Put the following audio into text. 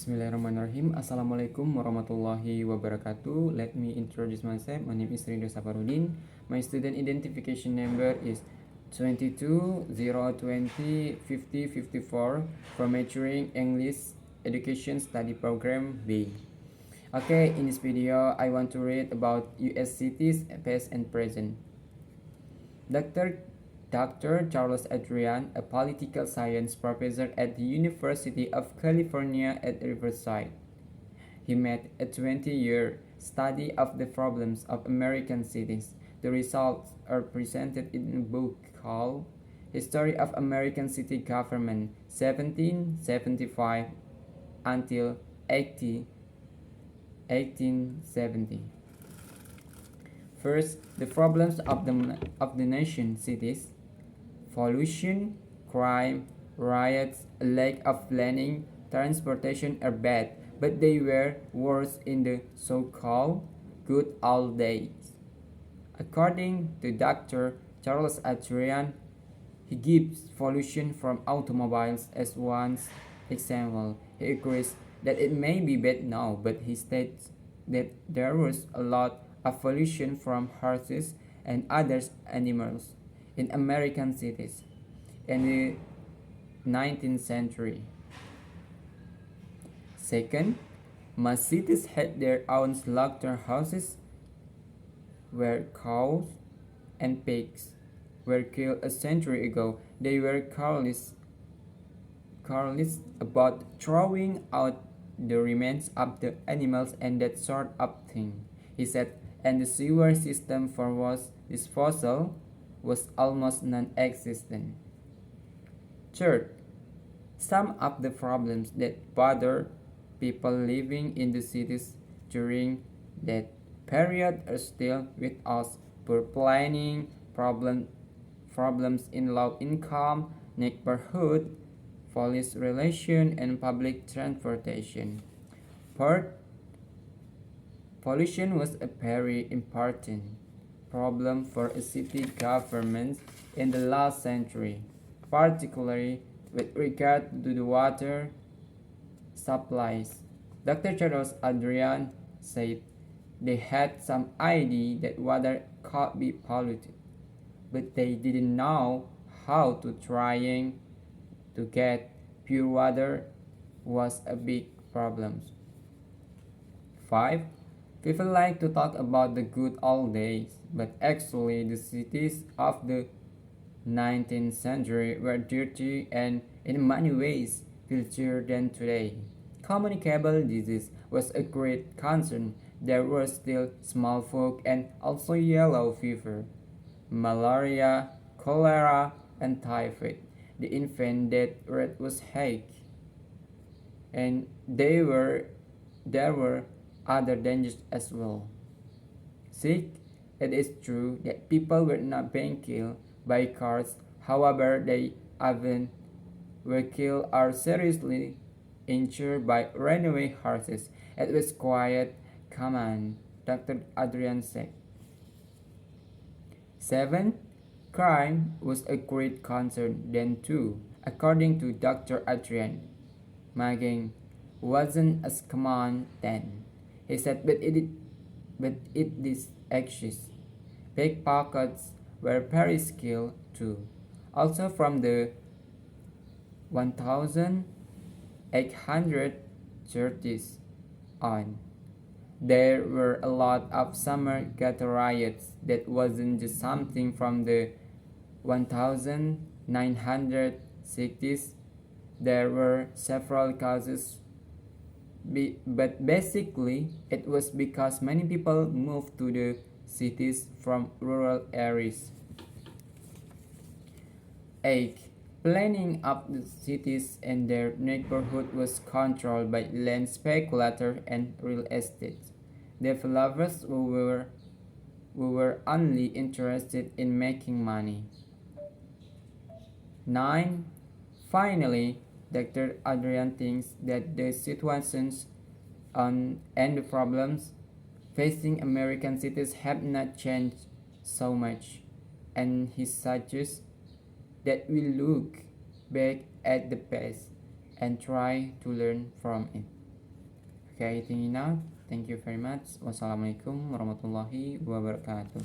Bismillahirrahmanirrahim. Assalamualaikum warahmatullahi wabarakatuh. Let me introduce myself. My name is Rindo Saparudin. My student identification number is 22 020 50 54 from Maturing English Education Study Program B. Okay, in this video, I want to read about US cities past and present. Dr. Charles Adrian, a political science professor at the University of California at Riverside. He made a 20-year study of the problems of American cities. The results are presented in a book called History of American City Government 1775 until 1870. First, the problems of the nation cities. Pollution, crime, riots, lack of planning, transportation are bad, but they were worse in the so-called good old days. According to Dr. Charles Adrian, he gives pollution from automobiles as one example. He agrees that it may be bad now, but he states that there was a lot of pollution from horses and other animals in American cities in the 19th century. Second, most cities had their own slaughterhouses where cows and pigs were killed a century ago. They were careless about throwing out the remains of the animals and that sort of thing. He said, and the sewer system for waste disposal was almost non-existent. Third, some of the problems that bother people living in the cities during that period are still with us. Poor planning, problems in low income neighborhood, police relation, and public transportation. Fourth, pollution was a very important problem for a city government in the last century, particularly with regard to the water supplies. Dr. Charles Adrian said they had some idea that water could be polluted, but they didn't know how to trying to get pure water was a big problem. 5. People like to talk about the good old days, but actually the cities of the 19th century were dirty and in many ways filthier than today. Communicable disease was a great concern. There were still smallpox and also yellow fever, malaria, cholera, and typhoid. The infant death rate was high, and there were other dangers as well. 6. It is true that people were not being killed by cars, however, they often were killed or seriously injured by runaway horses. It was quite common, Dr. Adrian said. 7. Crime was a great concern then too, according to Dr. Adrian. Mugging wasn't as common then. He said, but it is anxious. Pickpockets were very skilled too. Also from the 1830s on, there were a lot of summer ghetto riots that wasn't just something from the 1960s. There were several causes, but basically it was because many people moved to the cities from rural areas. 8. Planning of the cities and their neighborhood was controlled by land speculators and real estate developers who were only interested in making money. 9. Finally, Dr. Adrian thinks that the situations and the problems facing American cities have not changed so much, and he suggests that we look back at the past and try to learn from it. Okay, thank you now. Thank you very much. Wassalamualaikum warahmatullahi wabarakatuh.